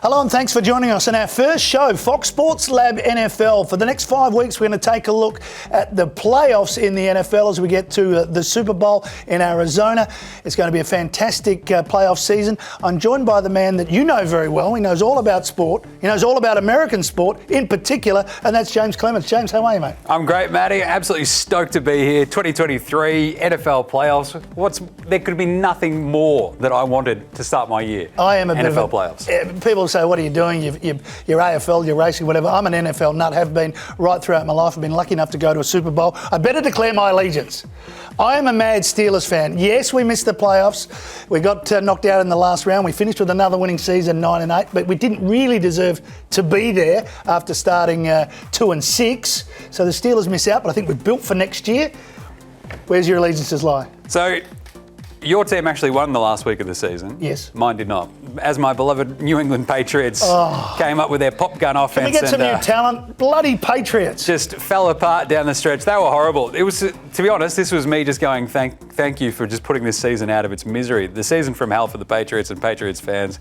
Hello and thanks for joining us on our first show, Fox Sports Lab NFL. For the next 5 weeks, we're going to take a look at the playoffs in the NFL as we get to the Super Bowl in Arizona. It's going to be a fantastic playoff season. I'm joined by the man that you know very well. He knows all about sport. He knows all about American sport in particular, and that's Jaymz Clements. Jaymz, how are you, mate? I'm great, Matty. Absolutely stoked to be here. 2023 NFL playoffs. There could be nothing more that I wanted to start my year. I am a bit NFL of playoffs. People say, what are you doing? You're AFL, you're racing, whatever. I'm an NFL nut, have been right throughout my life. I've been lucky enough to go to a Super Bowl. I better declare my allegiance. I am a mad Steelers fan. Yes, we missed the playoffs. We got knocked out in the last round. We finished with another winning season, 9-8, but we didn't really deserve to be there after starting 2-6. So the Steelers miss out, but I think we're built for next year. Where's your allegiances lie? So, your team actually won the last week of the season. Yes. Mine did not. As my beloved New England Patriots came up with their pop gun offense. Can we get some new talent? Bloody Patriots. Just fell apart down the stretch. They were horrible. It was, to be honest, this was me just going, thank you for just putting this season out of its misery. The season from hell for the Patriots and Patriots fans.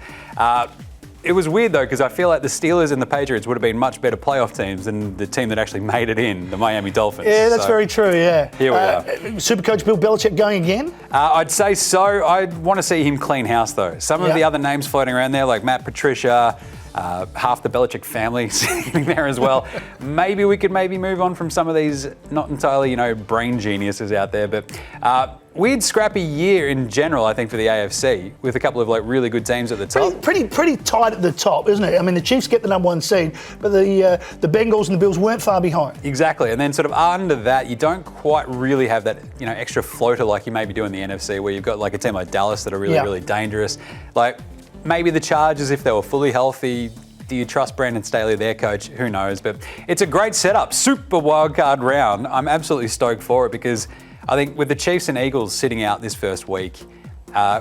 It was weird, though, because I feel like the Steelers and the Patriots would have been much better playoff teams than the team that actually made it in, the Miami Dolphins. Yeah, that's very true, yeah. Here we are. Supercoach Bill Belichick going again? I'd say so. I'd want to see him clean house, though. Some of the other names floating around there, like Matt Patricia, half the Belichick family sitting there as well. Maybe we could move on from some of these not entirely, brain geniuses out there. But weird, scrappy year in general, I think, for the AFC, with a couple of really good teams at the top. Pretty tight at the top, isn't it? I mean, the Chiefs get the number one seed, but the Bengals and the Bills weren't far behind. Exactly, and then sort of under that, you don't quite really have that extra floater like you maybe do in the NFC, where you've got like a team like Dallas that are really dangerous. Like maybe the Chargers, if they were fully healthy. Do you trust Brandon Staley, their coach? Who knows? But it's a great setup. Super wildcard round. I'm absolutely stoked for it because I think with the Chiefs and Eagles sitting out this first week,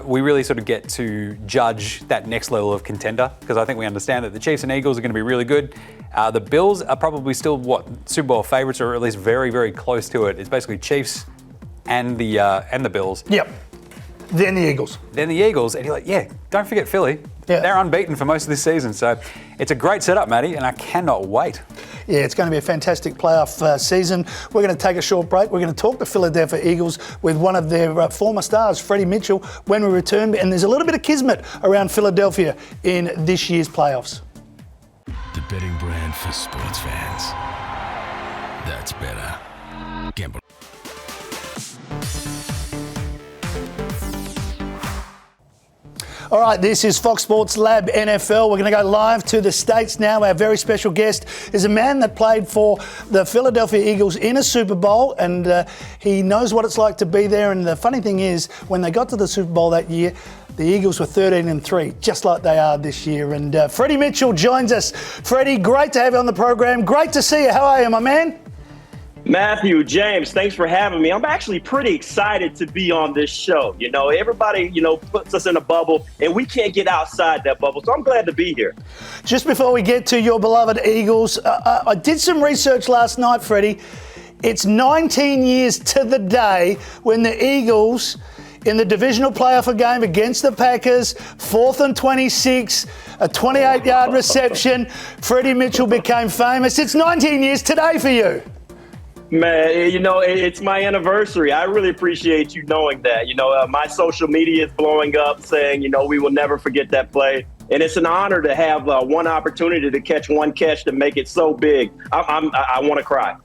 we really sort of get to judge that next level of contender because I think we understand that the Chiefs and Eagles are going to be really good. The Bills are probably still, Super Bowl favourites, or at least very, very close to it. It's basically Chiefs and the Bills. Yep. Then the Eagles. And you're like, don't forget Philly. Yeah. They're unbeaten for most of this season. So it's a great setup, Matty, and I cannot wait. Yeah, it's going to be a fantastic playoff season. We're going to take a short break. We're going to talk the Philadelphia Eagles with one of their former stars, Freddie Mitchell, when we return. And there's a little bit of kismet around Philadelphia in this year's playoffs. The betting brand for sports fans. That's better. Gamble. All right, this is Fox Sports Lab NFL. We're going to go live to the States now. Our very special guest is a man that played for the Philadelphia Eagles in a Super Bowl, and he knows what it's like to be there. And the funny thing is, when they got to the Super Bowl that year, the Eagles were 13-3, just like they are this year. And Freddie Mitchell joins us. Freddie, great to have you on the program. Great to see you. How are you, my man? Matthew, James, thanks for having me. I'm actually pretty excited to be on this show. Everybody, puts us in a bubble, and we can't get outside that bubble. So I'm glad to be here. Just before we get to your beloved Eagles, I did some research last night, Freddie. It's 19 years to the day when the Eagles, in the divisional playoff game against the Packers, 4th and 26, a 28-yard reception, Freddie Mitchell became famous. It's 19 years today for you. Man, it's my anniversary. I really appreciate you knowing that. My social media is blowing up saying, we will never forget that play. And it's an honor to have one opportunity to catch one catch to make it so big. I want to cry.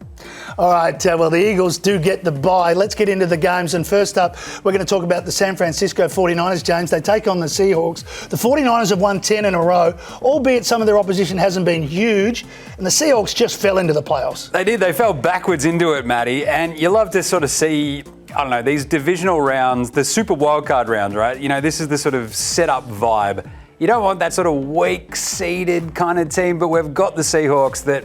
All right, well, the Eagles do get the bye. Let's get into the games. And first up, we're going to talk about the San Francisco 49ers, James. They take on the Seahawks. The 49ers have won 10 in a row, albeit some of their opposition hasn't been huge. And the Seahawks just fell into the playoffs. They did. They fell backwards into it, Matty. And you love to sort of see, these divisional rounds, the super wildcard rounds, right? This is the sort of set-up vibe. You don't want that sort of weak-seeded kind of team, but we've got the Seahawks that,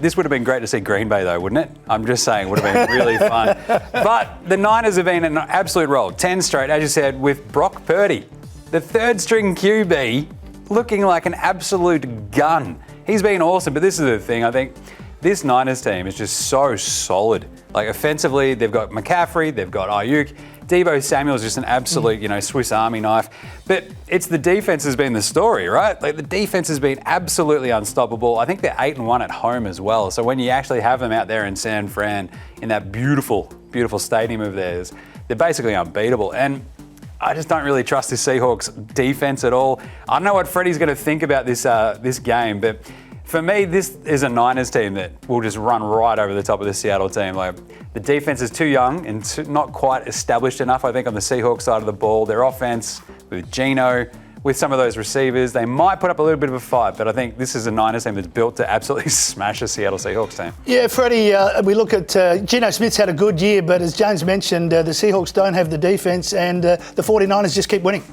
this would have been great to see Green Bay, though, wouldn't it? I'm just saying, would have been really fun. But the Niners have been an absolute roll. 10 straight, as you said, with Brock Purdy, the third-string QB, looking like an absolute gun. He's been awesome, but this is the thing, I think. This Niners team is just so solid. Like, offensively, they've got McCaffrey, they've got Ayuk. Deebo Samuel's just an absolute, Swiss Army knife. But it's the defense has been the story, right? Like the defense has been absolutely unstoppable. I think they're 8-1 at home as well. So when you actually have them out there in San Fran in that beautiful, beautiful stadium of theirs, they're basically unbeatable. And I just don't really trust this Seahawks defense at all. I don't know what Freddie's going to think about this game, but for me, this is a Niners team that will just run right over the top of the Seattle team. Like the defense is too young and not quite established enough, I think, on the Seahawks side of the ball. Their offense with Geno, with some of those receivers, they might put up a little bit of a fight, but I think this is a Niners team that's built to absolutely smash the Seattle Seahawks team. Yeah, Freddie, we look at Geno Smith's had a good year, but as James mentioned, the Seahawks don't have the defense, and the 49ers just keep winning.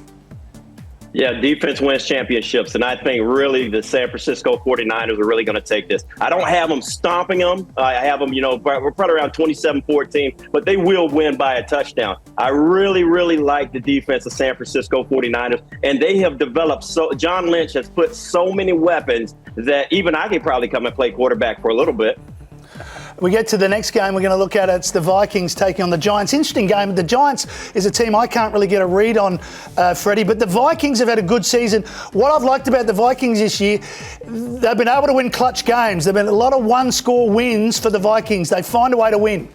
Yeah, defense wins championships, and I think really the San Francisco 49ers are really going to take this. I don't have them stomping them. I have them, we're probably around 27-14, but they will win by a touchdown. I really, really like the defense of San Francisco 49ers, and they have developed John Lynch has put so many weapons that even I could probably come and play quarterback for a little bit. We get to the next game we're going to look at. It's the Vikings taking on the Giants. Interesting game. The Giants is a team I can't really get a read on, Freddie, but the Vikings have had a good season. What I've liked about the Vikings this year, they've been able to win clutch games. There have been a lot of one-score wins for the Vikings. They find a way to win.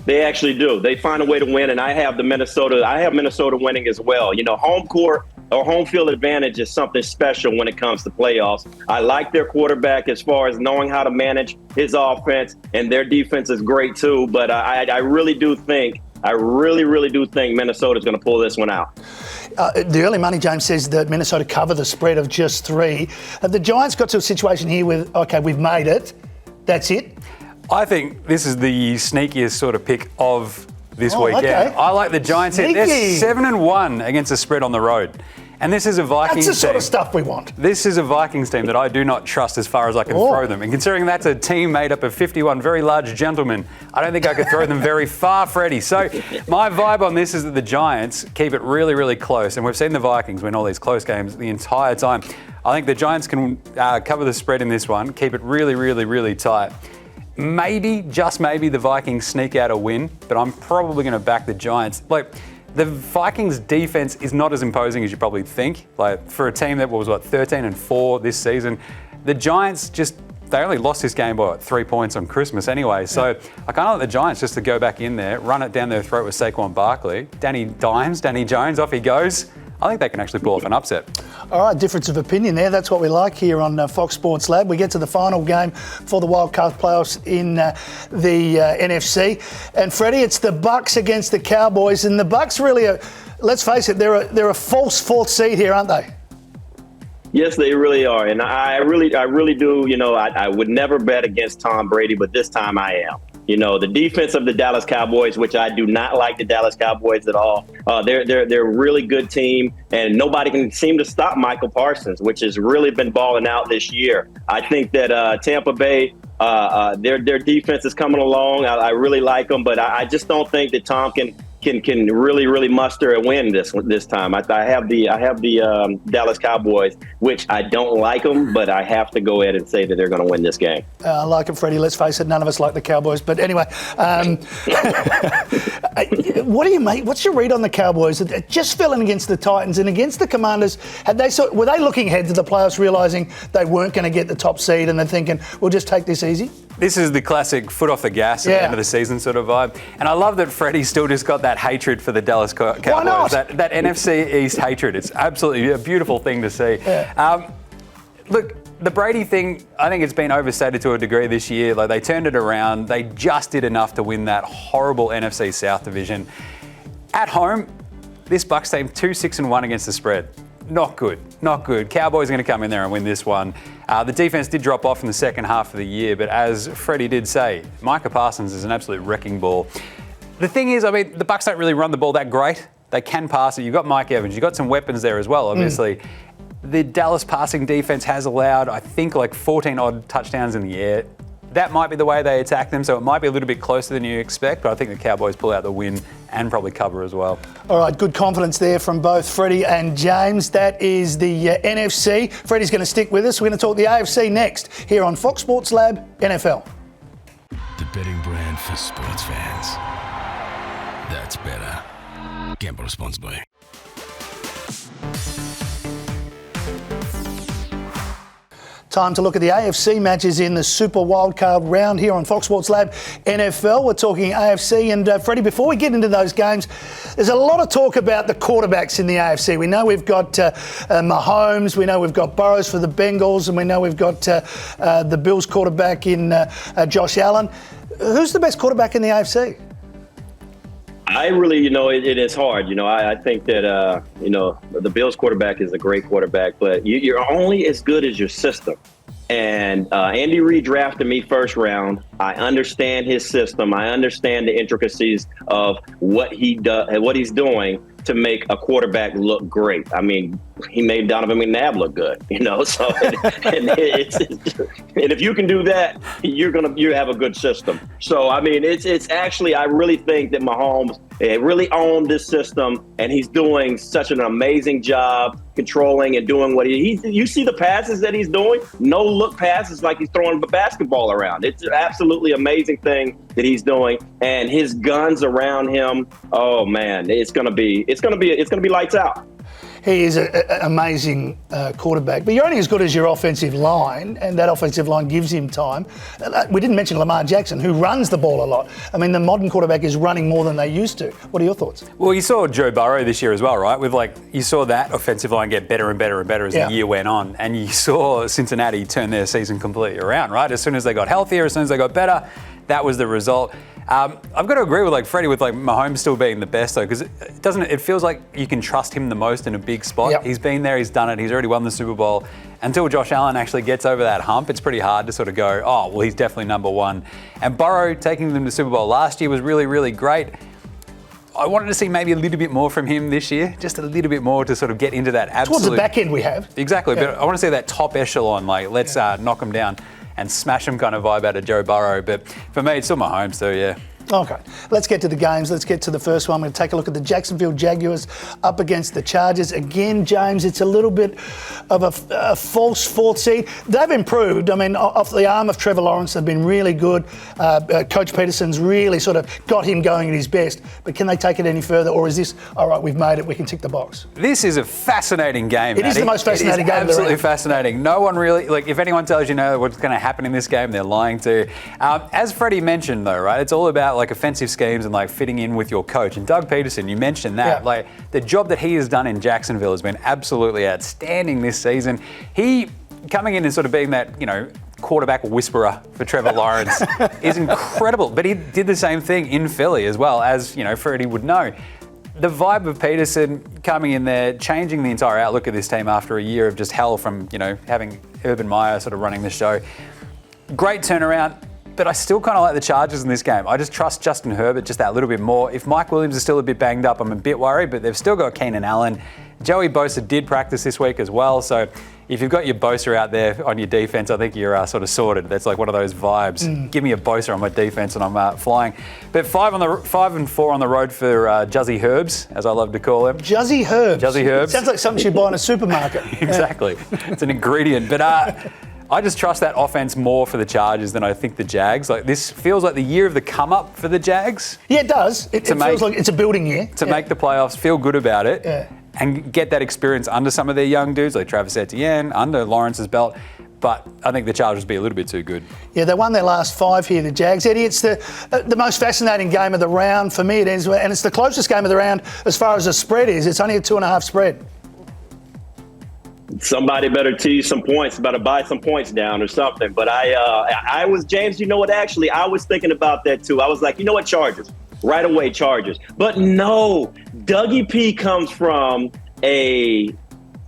They actually do. They find a way to win, and I have Minnesota winning as well. Home court or home field advantage is something special when it comes to playoffs. I like their quarterback as far as knowing how to manage his offense, and their defense is great too. But I really do think Minnesota's going to pull this one out. The early money, James, says that Minnesota cover the spread of just 3. The Giants got to a situation here with, okay, we've made it. That's it. I think this is the sneakiest sort of pick of this weekend. Okay. I like the Giants. They're 7-1 against the spread on the road. And this is a Vikings team. That's the sort of stuff we want. This is a Vikings team that I do not trust as far as I can throw them. And considering that's a team made up of 51 very large gentlemen, I don't think I could throw them very far, Freddie. So my vibe on this is that the Giants keep it really, really close. And we've seen the Vikings win all these close games the entire time. I think the Giants can cover the spread in this one, keep it really, really, really tight. Maybe, just maybe, the Vikings sneak out a win, but I'm probably going to back the Giants. Like, the Vikings defense is not as imposing as you probably think. Like, for a team that was, 13-4 this season, the Giants they only lost this game by 3 points on Christmas anyway. So I kind of like the Giants just to go back in there, run it down their throat with Saquon Barkley. Danny Jones, off he goes. I think they can actually pull off an upset. All right, difference of opinion there. That's what we like here on Fox Sports Lab. We get to the final game for the Wild Card playoffs in the NFC. And Freddie, it's the Bucs against the Cowboys. And the Bucs really are, let's face it, they're a false fourth seed here, aren't they? Yes, they really are. And I really do. I would never bet against Tom Brady, but this time I am. The defense of the Dallas Cowboys, which I do not like the Dallas Cowboys at all. They're a really good team, and nobody can seem to stop Michael Parsons, which has really been balling out this year. I think that Tampa Bay, their defense is coming along. I really like them, but I just don't think that Tom can really muster a win this time. I have the Dallas Cowboys, which I don't like them, but I have to go ahead and say that they're going to win this game. I like it, Freddie. Let's face it, none of us like the Cowboys. But anyway, what do you make? What's your read on the Cowboys? Just filling against the Titans and against the Commanders, were they looking ahead to the playoffs, realising they weren't going to get the top seed, and they're thinking, we'll just take this easy? This is the classic foot off the gas at the end of the season sort of vibe. And I love that Freddie's still just got that hatred for the Dallas Cowboys. Why not? That NFC East hatred. It's absolutely a beautiful thing to see. Yeah. Look, the Brady thing, I think it's been overstated to a degree this year. Like, they turned it around. They just did enough to win that horrible NFC South division. At home, this Bucs team 2-6-1 against the spread. Not good. Cowboys are going to come in there and win this one. The defense did drop off in the second half of the year, but as Freddie did say, Micah Parsons is an absolute wrecking ball. The thing is, the Bucs don't really run the ball that great. They can pass it. You've got Mike Evans. You've got some weapons there as well, obviously. The Dallas passing defense has allowed, I think, 14-odd touchdowns in the air. That might be the way they attack them, so it might be a little bit closer than you expect, but I think the Cowboys pull out the win and probably cover as well. All right, good confidence there from both Freddie and James. That is the NFC. Freddie's going to stick with us. We're going to talk the AFC next here on Fox Sports Lab NFL. The betting brand for sports fans. That's better. Gamble responsibly. Time to look at the AFC matches in the Super Wildcard round here on Fox Sports Lab NFL. We're talking AFC. And Freddie, before we get into those games, there's a lot of talk about the quarterbacks in the AFC. We know we've got Mahomes, we know we've got Burrows for the Bengals, and we know we've got the Bills quarterback in Josh Allen. Who's the best quarterback in the AFC? I really, it is hard. I think that, the Bills quarterback is a great quarterback, but you're only as good as your system. And Andy Reid drafted me first round. I understand his system. I understand the intricacies of what he does, what he's doing to make a quarterback look great. I mean, he made Donovan McNabb look good, So, and if you can do that, you have a good system. So, I mean, it's actually, I really think that Mahomes really owned this system, and he's doing such an amazing job controlling and doing what you see the passes that he's doing. No look passes, like he's throwing the basketball around. It's an absolutely amazing thing that he's doing, and his guns around him. Oh man, it's gonna be lights out. He is an amazing quarterback, but you're only as good as your offensive line, and that offensive line gives him time. We didn't mention Lamar Jackson, who runs the ball a lot. I mean, the modern quarterback is running more than they used to. What are your thoughts? Well, you saw Joe Burrow this year as well, right? You saw that offensive line get better and better and better as the year went on, and you saw Cincinnati turn their season completely around, right? As soon as they got healthier, as soon as they got better, that was the result. I've got to agree with Freddie with Mahomes still being the best though, because it feels like you can trust him the most in a big spot. Yep. He's been there, he's done it, he's already won the Super Bowl. Until Josh Allen actually gets over that hump, it's pretty hard to sort of go, oh, well, he's definitely number one. And Burrow taking them to the Super Bowl last year was really, really great. I wanted to see maybe a little bit more from him this year, just a little bit more to sort of get into that absolute... Towards the back end we have. Exactly, but I want to see that top echelon, let's knock him down and smash him kind of vibe out of Joe Burrow. But for me, it's still Mahomes too, yeah. Okay, let's get to the games. Let's get to the first one. We're going to take a look at the Jacksonville Jaguars up against the Chargers. Again, James, it's a little bit of a false fourth seed. They've improved. I mean, off the arm of Trevor Lawrence, they've been really good. Coach Peterson's really sort of got him going at his best. But can they take it any further, or is this, all right, we've made it, we can tick the box? This is a fascinating game, It is the most fascinating game. Absolutely fascinating. No one really, if anyone tells you what's going to happen in this game, they're lying to you. As Freddie mentioned, though, right, it's all about offensive schemes and fitting in with your coach. And Doug Peterson, you mentioned that. Yeah. The job that he has done in Jacksonville has been absolutely outstanding this season. He coming in and sort of being that, quarterback whisperer for Trevor Lawrence is incredible. But he did the same thing in Philly as well, as, Freddie would know. The vibe of Peterson coming in there, changing the entire outlook of this team after a year of just hell from, having Urban Meyer sort of running the show. Great turnaround. But I still kind of like the Chargers in this game. I just trust Justin Herbert just that little bit more. If Mike Williams is still a bit banged up, I'm a bit worried, but they've still got Keenan Allen. Joey Bosa did practice this week as well, so if you've got your Bosa out there on your defense, I think you're sort of sorted. That's one of those vibes. Give me a Bosa on my defense and I'm flying. But 5 and 4 on the road for Juzzy Herbs, as I love to call him. Juzzy Herbs. Juzzy Herbs. Sounds like something you'd buy in a supermarket. Exactly. It's an ingredient. But I just trust that offense more for the Chargers than I think the Jags. This feels like the year of the come-up for the Jags. Yeah, it does. It feels like it's a building year. To make the playoffs, feel good about it, and get that experience under some of their young dudes, like Travis Etienne, under Lawrence's belt. But I think the Chargers will be a little bit too good. Yeah, they won their last 5 here, the Jags. Eddie, it's the most fascinating game of the round. For me, it is, and it's the closest game of the round as far as the spread is. It's only a 2.5 spread. Somebody better tease some points, better buy some points down or something. But I was, James, actually, I was thinking about that too. I was like, Chargers. Right away, Chargers. But no, Dougie P comes from a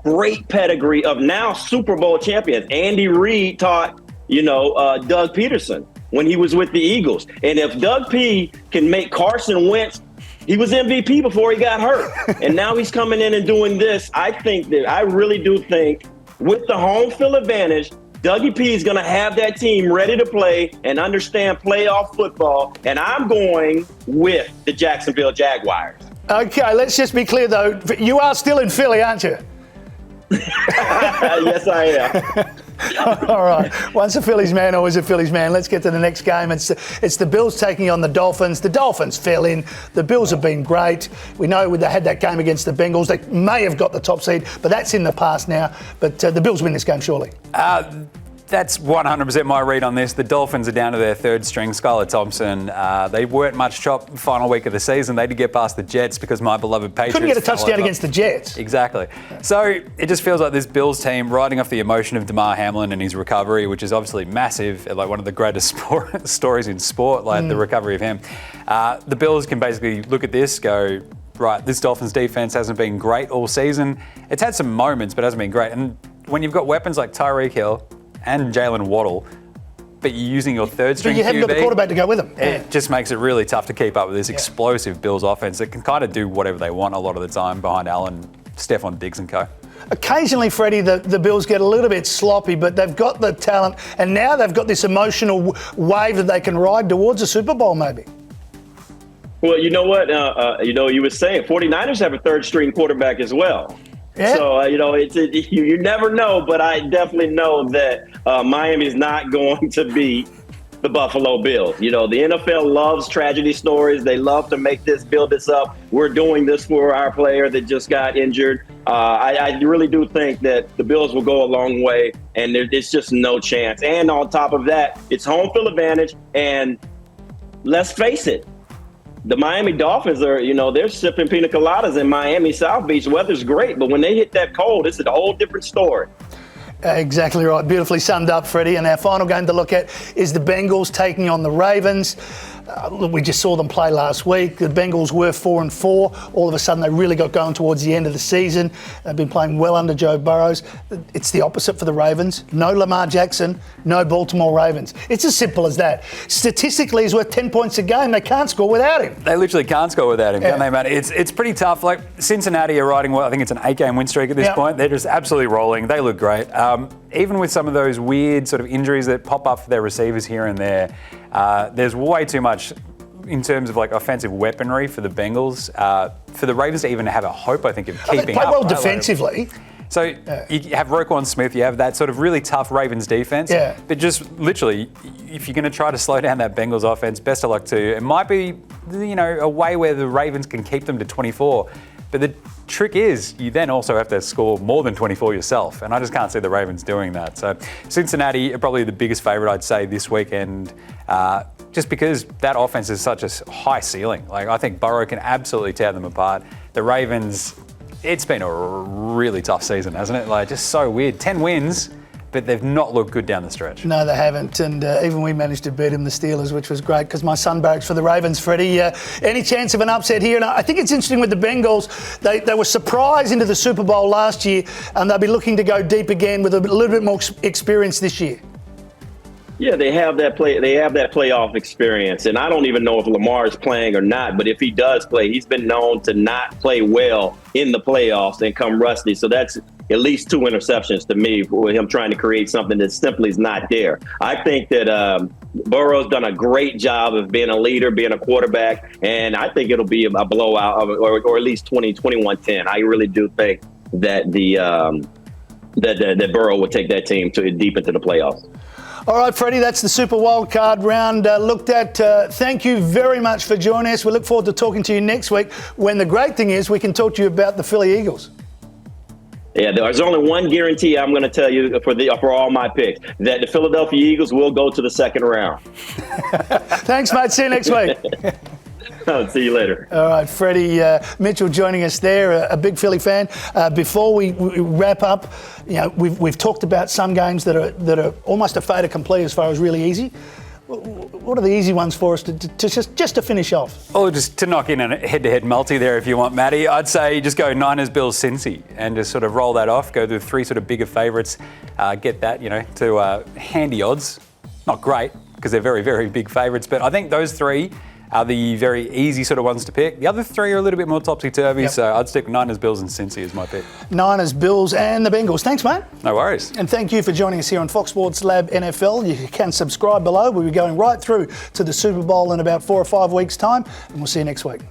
great pedigree of now Super Bowl champions. Andy Reid taught, Doug Peterson when he was with the Eagles. And if Doug P can make Carson Wentz, he was MVP before he got hurt. And now he's coming in and doing this. I really do think with the home field advantage, Dougie P is going to have that team ready to play and understand playoff football. And I'm going with the Jacksonville Jaguars. Okay, let's just be clear, though. You are still in Philly, aren't you? Yes, I am. All right. Once a Phillies man, always a Phillies man. Let's get to the next game. It's the Bills taking on the Dolphins. The Dolphins fell in. The Bills have been great. We know they had that game against the Bengals. They may have got the top seed, but that's in the past now. But the Bills win this game, surely. That's 100% my read on this. The Dolphins are down to their third string, Skylar Thompson. They weren't much chop final week of the season. They did get past the Jets because my beloved Patriots couldn't get a touchdown against the Jets. Exactly. So it just feels like this Bills team riding off the emotion of Damar Hamlin and his recovery, which is obviously massive, like one of the greatest stories in sport, like the recovery of him. The Bills can basically look at this, go, right, this Dolphins defense hasn't been great all season. It's had some moments, but hasn't been great. And when you've got weapons like Tyreek Hill and Jalen Waddle, but you're using your third string QB, you haven't got the quarterback to go with them. It just makes it really tough to keep up with this explosive Bills offense that can kind of do whatever they want a lot of the time behind Allen, Stephon Diggs and co. Occasionally, Freddie, the Bills get a little bit sloppy, but they've got the talent, and now they've got this emotional wave that they can ride towards a Super Bowl, maybe. Well, you know what? You were saying 49ers have a third string quarterback as well. Yeah. So, you never know, but I definitely know that Miami's not going to beat the Buffalo Bills. The NFL loves tragedy stories. They love to build this up. We're doing this for our player that just got injured. I really do think that the Bills will go a long way, and there's just no chance. And on top of that, it's home field advantage, and let's face it, the Miami Dolphins are, they're sipping pina coladas in Miami South Beach. Weather's great, but when they hit that cold, it's a whole different story. Exactly right. Beautifully summed up, Freddie. And our final game to look at is the Bengals taking on the Ravens. We just saw them play last week. The Bengals were 4-4. All of a sudden, they really got going towards the end of the season. They've been playing well under Joe Burrows. It's the opposite for the Ravens. No Lamar Jackson, no Baltimore Ravens. It's as simple as that. Statistically, he's worth 10 points a game. They can't score without him. They literally can't score without him, can they, man? It's pretty tough. Like, Cincinnati are riding, I think it's an 8-game win streak at this point. They're just absolutely rolling. They look great. Even with some of those weird sort of injuries that pop up for their receivers here and there, there's way too much in terms of like offensive weaponry for the Bengals. For the Ravens to even have a hope, I think, of keeping up. They play well defensively. So you have Roquan Smith, you have that sort of really tough Ravens defense. Yeah. But just literally, if you're going to try to slow down that Bengals offense, best of luck to you. It might be, a way where the Ravens can keep them to 24. But the trick is you then also have to score more than 24 yourself. And I just can't see the Ravens doing that. So Cincinnati are probably the biggest favourite, I'd say, this weekend. Just because that offense is such a high ceiling. Like, I think Burrow can absolutely tear them apart. The Ravens, it's been a really tough season, hasn't it? Like, just so weird. 10 wins, but they've not looked good down the stretch. No, they haven't. And even we managed to beat them, the Steelers, which was great because my son barracks for the Ravens, Freddie. Any chance of an upset here? And I think it's interesting with the Bengals. They were surprised into the Super Bowl last year, and they'll be looking to go deep again with a little bit more experience this year. Yeah, they have that playoff experience, and I don't even know if Lamar is playing or not. But if he does play, he's been known to not play well in the playoffs and come rusty. So that's at least 2 interceptions to me for him trying to create something that simply is not there. I think that Burrow's done a great job of being a leader, being a quarterback, and I think it'll be a blowout or at least 20-21-10. I really do think that that Burrow will take that team deep into the playoffs. All right, Freddie, that's the Super Wildcard round looked at. Thank you very much for joining us. We look forward to talking to you next week when the great thing is we can talk to you about the Philly Eagles. Yeah, there's only one guarantee I'm going to tell you for all my picks, that the Philadelphia Eagles will go to the second round. Thanks, mate. See you next week. I'll see you later. All right, Freddie Mitchell joining us there, a big Philly fan. Before we wrap up, we've talked about some games that are almost a fait accompli as far as really easy. What are the easy ones for us to just to finish off? Oh, just to knock in a head-to-head multi there if you want, Matty. I'd say just go Niners, Bills, Cincy and just sort of roll that off. Go to 3 sort of bigger favourites. Get that, to handy odds. Not great because they're very, very big favourites, but I think those 3 are the very easy sort of ones to pick. The other 3 are a little bit more topsy-turvy, so I'd stick Niners, Bills and Cincy as my pick. Niners, Bills and the Bengals. Thanks, mate. No worries. And thank you for joining us here on Fox Sports Lab NFL. You can subscribe below. We'll be going right through to the Super Bowl in about 4 or 5 weeks' time, and we'll see you next week.